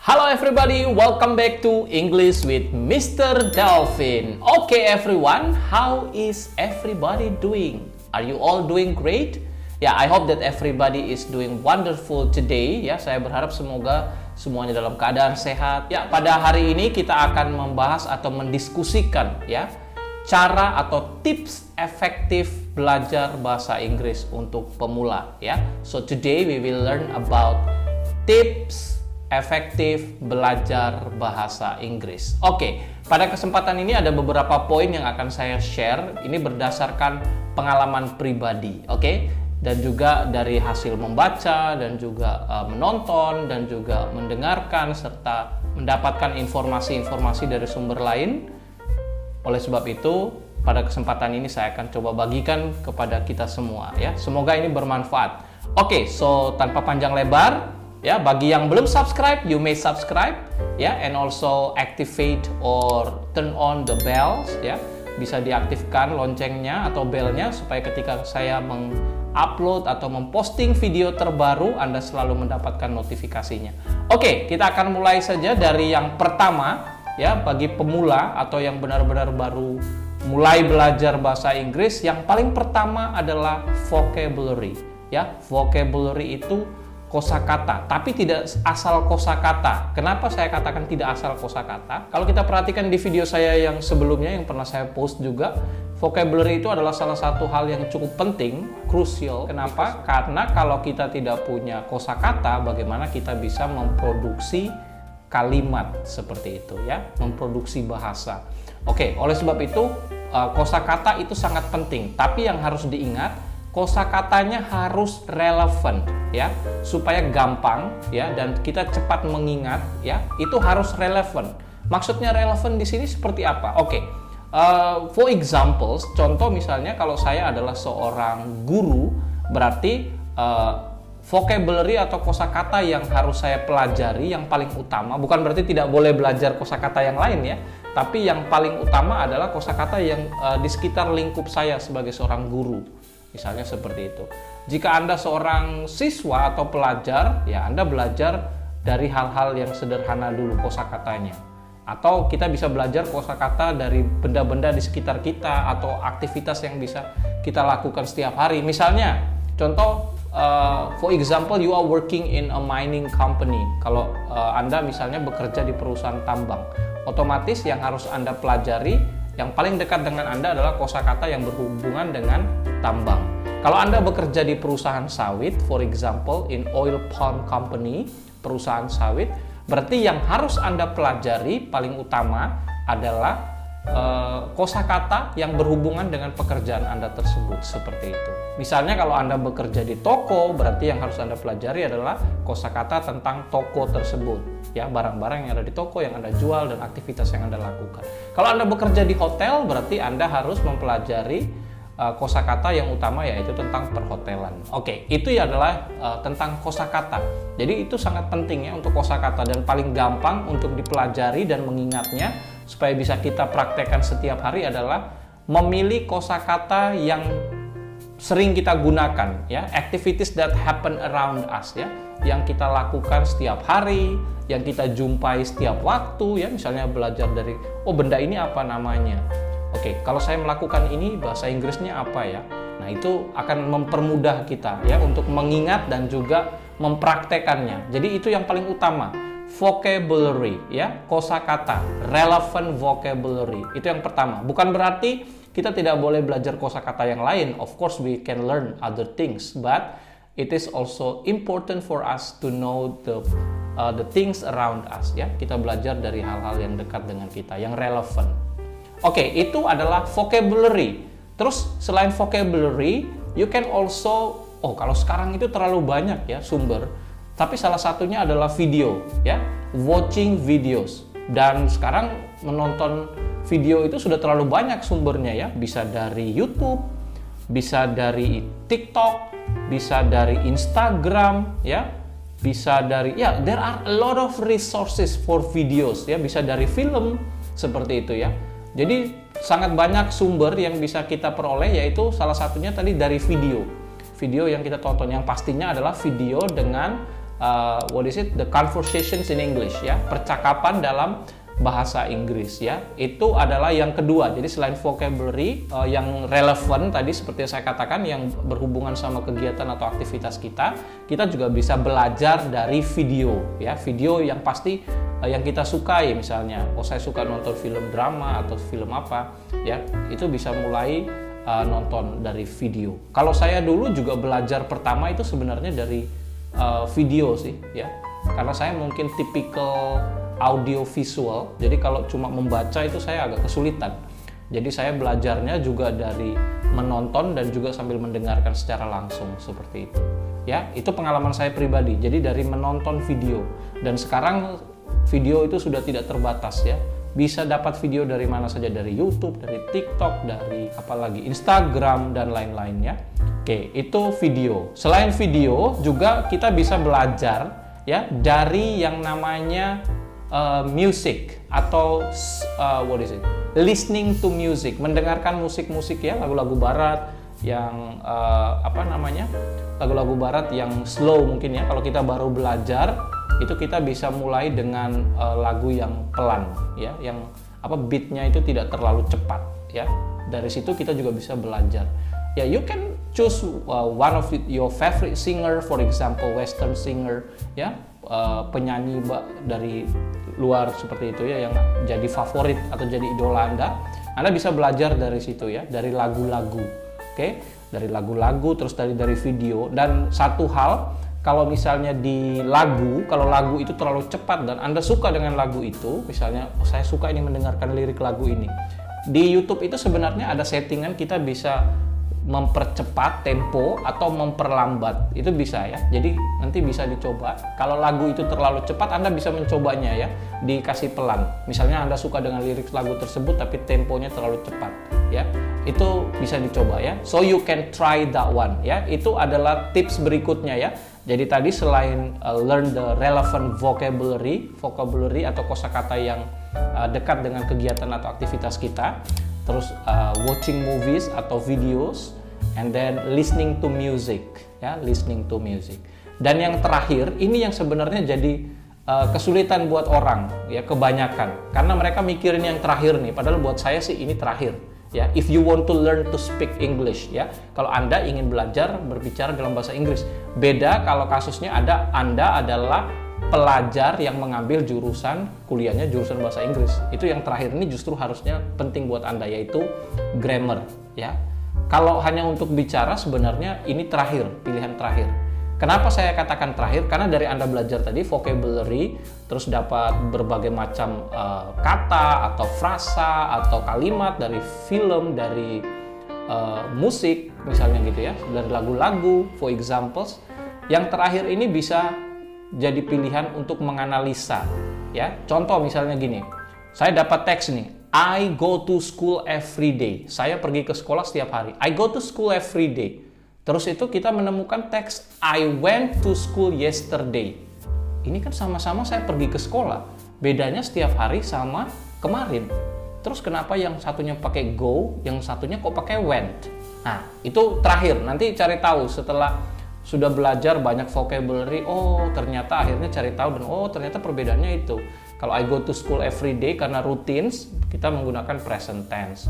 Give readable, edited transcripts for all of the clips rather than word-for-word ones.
Hello everybody, welcome back to English with Mr. Delvin. Okay everyone, how is everybody doing? Are you all doing great? Ya, I hope that everybody is doing wonderful today. Ya, saya berharap semoga semuanya dalam keadaan sehat. Ya, pada hari ini kita akan membahas atau mendiskusikan ya cara atau tips efektif belajar bahasa Inggris untuk pemula ya. So today we will learn about tips efektif belajar bahasa Inggris. Oke, pada kesempatan ini ada beberapa poin yang akan saya share. Ini berdasarkan pengalaman pribadi, oke? Dan juga dari hasil membaca dan juga menonton dan juga mendengarkan serta mendapatkan informasi-informasi dari sumber lain. Oleh sebab itu, pada kesempatan ini saya akan coba bagikan kepada kita semua ya. Semoga ini bermanfaat. Oke, so tanpa panjang lebar, ya, bagi yang belum subscribe, you may subscribe, ya, and also activate or turn on the bells, ya, bisa diaktifkan loncengnya atau belnya supaya ketika saya mengupload atau memposting video terbaru, Anda selalu mendapatkan notifikasinya. Oke, kita akan mulai saja dari yang pertama, ya, bagi pemula atau yang benar-benar baru mulai belajar bahasa Inggris, yang paling pertama adalah vocabulary, ya, vocabulary itu kosakata, tapi tidak asal kosakata. Kenapa saya katakan tidak asal kosakata? Kalau kita perhatikan di video saya yang sebelumnya yang pernah saya post juga, vocabulary itu adalah salah satu hal yang cukup penting, krusial. Kenapa? Karena kalau kita tidak punya kosakata, bagaimana kita bisa memproduksi kalimat seperti itu ya, memproduksi bahasa. Oke, oleh sebab itu kosakata itu sangat penting, tapi yang harus diingat, kosakatanya harus relevan ya, supaya gampang ya dan kita cepat mengingat ya, itu harus relevan. Maksudnya relevan di sini seperti apa? Oke. For examples, contoh misalnya kalau saya adalah seorang guru, berarti vocabulary atau kosakata yang harus saya pelajari yang paling utama, bukan berarti tidak boleh belajar kosakata yang lain ya, tapi yang paling utama adalah kosakata yang di sekitar lingkup saya sebagai seorang guru. Misalnya seperti itu. Jika Anda seorang siswa atau pelajar, ya Anda belajar dari hal-hal yang sederhana dulu kosakatanya. Atau kita bisa belajar kosakata dari benda-benda di sekitar kita atau aktivitas yang bisa kita lakukan setiap hari. Misalnya, contoh, for example, you are working in a mining company. Kalau Anda misalnya bekerja di perusahaan tambang, otomatis yang harus Anda pelajari yang paling dekat dengan Anda adalah kosakata yang berhubungan dengan tambang. Kalau Anda bekerja di perusahaan sawit, for example, in oil palm company, perusahaan sawit, berarti yang harus Anda pelajari paling utama adalah kosakata yang berhubungan dengan pekerjaan Anda tersebut, seperti itu. Misalnya kalau Anda bekerja di toko, berarti yang harus Anda pelajari adalah kosakata tentang toko tersebut, ya, barang-barang yang ada di toko yang Anda jual dan aktivitas yang Anda lakukan. Kalau Anda bekerja di hotel, berarti Anda harus mempelajari kosakata yang utama, yaitu tentang perhotelan. Oke, itu adalah tentang kosakata. Jadi itu sangat penting ya untuk kosakata, dan paling gampang untuk dipelajari dan mengingatnya supaya bisa kita praktekkan setiap hari adalah memilih kosakata yang sering kita gunakan ya, activities that happen around us ya, yang kita lakukan setiap hari, yang kita jumpai setiap waktu ya. Misalnya belajar dari, oh benda ini apa namanya, oke, kalau saya melakukan ini bahasa Inggrisnya apa ya. Nah, itu akan mempermudah kita ya untuk mengingat dan juga mempraktekannya. Jadi itu yang paling utama, vocabulary ya, kosakata, relevant vocabulary. Itu yang pertama. Bukan berarti kita tidak boleh belajar kosakata yang lain. Of course we can learn other things, but it is also important for us to know the things around us ya. Kita belajar dari hal-hal yang dekat dengan kita, yang relevan. Oke, itu adalah vocabulary. Terus selain vocabulary, you can also, kalau sekarang itu terlalu banyak ya sumber, tapi salah satunya adalah video ya, watching videos. Dan sekarang menonton video itu sudah terlalu banyak sumbernya ya, bisa dari YouTube, bisa dari TikTok, bisa dari Instagram ya, bisa dari there are a lot of resources for videos ya, bisa dari film seperti itu ya. Jadi sangat banyak sumber yang bisa kita peroleh, yaitu salah satunya tadi dari video yang kita tonton, yang pastinya adalah video dengan the conversations in English, ya, percakapan dalam bahasa Inggris, ya. Itu adalah yang kedua. Jadi selain vocabulary yang relevan tadi seperti yang saya katakan yang berhubungan sama kegiatan atau aktivitas kita juga bisa belajar dari video, ya. Video yang pasti yang kita sukai, misalnya saya suka nonton film drama atau film apa, ya, itu bisa mulai nonton dari video. Kalau saya dulu juga belajar pertama itu sebenarnya dari video sih, ya, karena saya mungkin tipikal audio visual, jadi kalau cuma membaca itu saya agak kesulitan. Jadi saya belajarnya juga dari menonton dan juga sambil mendengarkan secara langsung seperti itu. Ya, itu pengalaman saya pribadi. Jadi dari menonton video, dan sekarang video itu sudah tidak terbatas, ya. Bisa dapat video dari mana saja, dari YouTube, dari TikTok, dari apalagi Instagram dan lain-lainnya. Oke, itu video. Selain video juga kita bisa belajar, ya, dari yang namanya music atau listening to music, mendengarkan musik-musik, ya, lagu-lagu barat yang lagu-lagu barat yang slow mungkin, ya. Kalau kita baru belajar itu kita bisa mulai dengan lagu yang pelan, ya, yang beatnya itu tidak terlalu cepat, ya. Dari situ kita juga bisa belajar. Ya, you can choose one of your favorite singer, for example western singer, ya, penyanyi dari luar seperti itu, ya, yang jadi favorit atau jadi idola Anda bisa belajar dari situ, ya, dari lagu-lagu, oke, dari lagu-lagu, terus dari video. Dan satu hal, kalau misalnya kalau lagu itu terlalu cepat dan Anda suka dengan lagu itu, misalnya saya suka ini mendengarkan lirik lagu ini, di YouTube itu sebenarnya ada settingan kita bisa mempercepat tempo atau memperlambat, itu bisa, ya. Jadi nanti bisa dicoba. Kalau lagu itu terlalu cepat, Anda bisa mencobanya, ya, dikasih pelan. Misalnya Anda suka dengan lirik lagu tersebut tapi temponya terlalu cepat, ya, itu bisa dicoba, ya. So you can try that one, ya. Itu adalah tips berikutnya, ya. Jadi tadi selain learn the relevant vocabulary atau kosakata yang dekat dengan kegiatan atau aktivitas kita, terus watching movies atau videos, and then listening to music, ya, listening to music. Dan yang terakhir, ini yang sebenarnya jadi kesulitan buat orang, ya, kebanyakan, karena mereka mikirin yang terakhir nih, padahal buat saya sih ini terakhir, ya. If you want to learn to speak English, ya, kalau Anda ingin belajar berbicara dalam bahasa Inggris, beda kalau kasusnya Anda adalah pelajar yang mengambil kuliahnya jurusan bahasa Inggris. Itu yang terakhir ini justru harusnya penting buat Anda, yaitu grammar, ya. Kalau hanya untuk bicara sebenarnya ini pilihan terakhir. Kenapa saya katakan terakhir? Karena dari Anda belajar tadi vocabulary, terus dapat berbagai macam kata atau frasa atau kalimat dari film, dari musik misalnya gitu, ya, dari lagu-lagu, for examples. Yang terakhir ini bisa jadi pilihan untuk menganalisa, ya. Contoh misalnya gini, saya dapat teks nih, I go to school every day. Saya pergi ke sekolah setiap hari. I go to school every day. Terus itu kita menemukan teks I went to school yesterday. Ini kan sama-sama saya pergi ke sekolah. Bedanya setiap hari sama kemarin. Terus kenapa yang satunya pakai go, yang satunya kok pakai went? Nah, itu terakhir. Nanti cari tahu setelah sudah belajar banyak vocabulary, ternyata akhirnya cari tahu dan ternyata perbedaannya itu. Kalau I go to school every day karena routines, kita menggunakan present tense.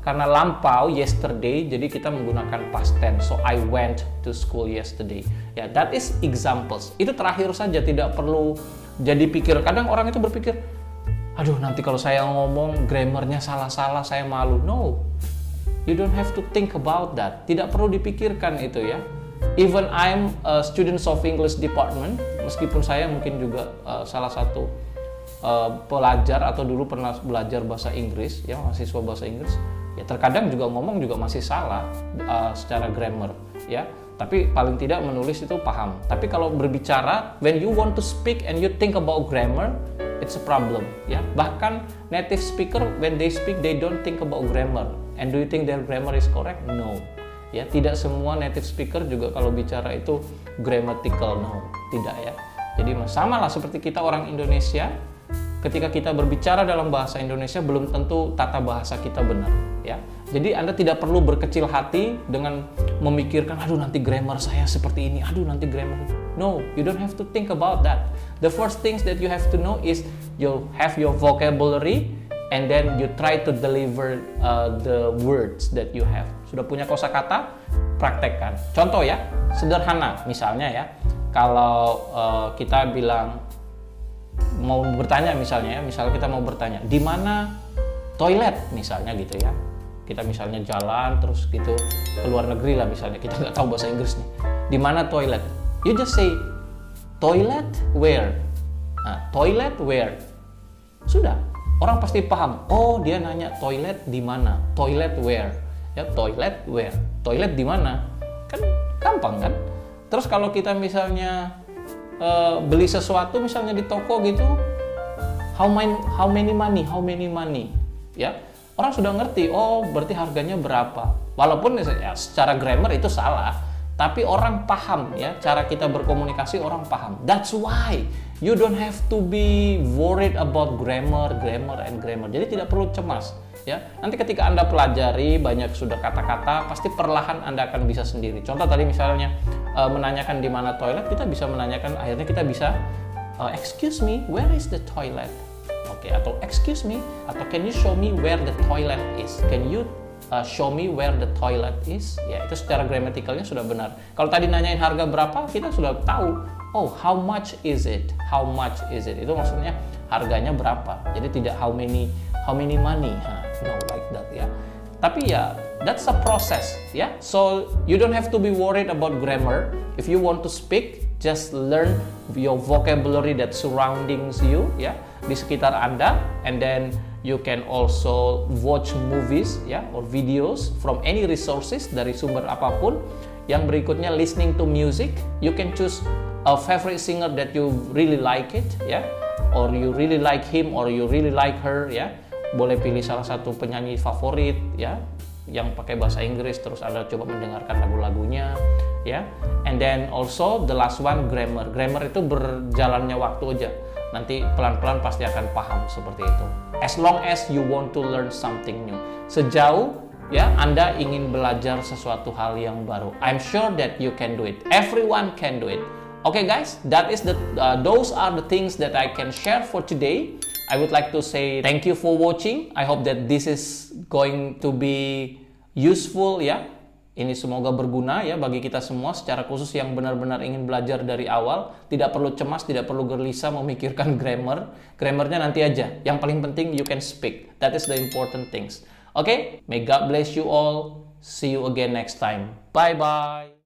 Karena lampau yesterday, jadi kita menggunakan past tense. So I went to school yesterday. Ya, that is examples. Itu terakhir saja, tidak perlu jadi pikir. Kadang orang itu berpikir, aduh nanti kalau saya ngomong grammarnya salah-salah saya malu. No, you don't have to think about that. Tidak perlu dipikirkan itu, ya. Even I'm a student of English department, meskipun saya mungkin juga salah satu pelajar atau dulu pernah belajar bahasa Inggris, ya, mahasiswa bahasa Inggris, ya, terkadang juga ngomong juga masih salah secara grammar, ya. Tapi paling tidak menulis itu paham. Tapi kalau berbicara, when you want to speak and you think about grammar, it's a problem, ya. Bahkan native speaker when they speak they don't think about grammar. And do you think their grammar is correct? No. Ya, tidak semua native speaker juga kalau bicara itu grammatical, no, tidak, ya. Jadi sama lah seperti kita orang Indonesia, ketika kita berbicara dalam bahasa Indonesia belum tentu tata bahasa kita benar, ya. Jadi Anda tidak perlu berkecil hati dengan memikirkan, aduh nanti grammar saya seperti ini, aduh nanti grammar. No, you don't have to think about that. The first things that you have to know is you have your vocabulary and then you try to deliver the words that you have. Sudah punya kosakata, praktekkan. Contoh ya, sederhana misalnya ya, kalau kita bilang mau bertanya misalnya ya, misalnya kita mau bertanya, di mana toilet misalnya gitu ya. Kita misalnya jalan terus gitu ke luar negeri lah misalnya, kita nggak tahu bahasa Inggris nih. Di mana toilet? You just say toilet where. Nah, toilet where. Sudah, orang pasti paham. Oh, dia nanya toilet di mana? Toilet where? Ya, toilet where. Toilet di mana? Kan gampang kan? Terus kalau kita misalnya beli sesuatu misalnya di toko gitu, how many money? Ya, orang sudah ngerti. Oh, berarti harganya berapa? Walaupun ya, secara grammar itu salah, tapi orang paham ya, cara kita berkomunikasi orang paham. That's why you don't have to be worried about grammar. Jadi tidak perlu cemas ya. Nanti ketika Anda pelajari banyak sudah kata-kata, pasti perlahan Anda akan bisa sendiri. Contoh tadi misalnya menanyakan di mana toilet, kita bisa menanyakan, akhirnya kita bisa excuse me, where is the toilet? Oke, atau excuse me, atau can you show me where the toilet is? Can you show me where the toilet is? Ya, itu secara gramaticalnya sudah benar. Kalau tadi nanyain harga berapa, kita sudah tahu. Oh, how much is it? How much is it? Itu maksudnya harganya berapa. Jadi tidak how many money. No, like that ya. Tapi ya, that's a process ya. So you don't have to be worried about grammar. If you want to speak, just learn your vocabulary that surroundings you ya, di sekitar Anda, and then you can also watch movies ya, or videos from any resources dari sumber apapun. Yang berikutnya, listening to music. You can choose a favorite singer that you really like it ya, or you really like him or you really like her ya. Boleh pilih salah satu penyanyi favorit ya, yang pakai bahasa Inggris, terus Anda coba mendengarkan lagu-lagunya ya. And then also the last one, grammar. Grammar itu berjalannya waktu aja. Nanti pelan-pelan pasti akan paham seperti itu. As long as you want to learn something new. Sejauh ya Anda ingin belajar sesuatu hal yang baru. I'm sure that you can do it. Everyone can do it. Okay guys, that is those are the things that I can share for today. I would like to say thank you for watching. I hope that this is going to be useful ya. Ini semoga berguna ya bagi kita semua, secara khusus yang benar-benar ingin belajar dari awal. Tidak perlu cemas, tidak perlu gelisah memikirkan grammar. Grammarnya nanti aja. Yang paling penting you can speak. That is the important things. Okay, may God bless you all. See you again next time. Bye-bye.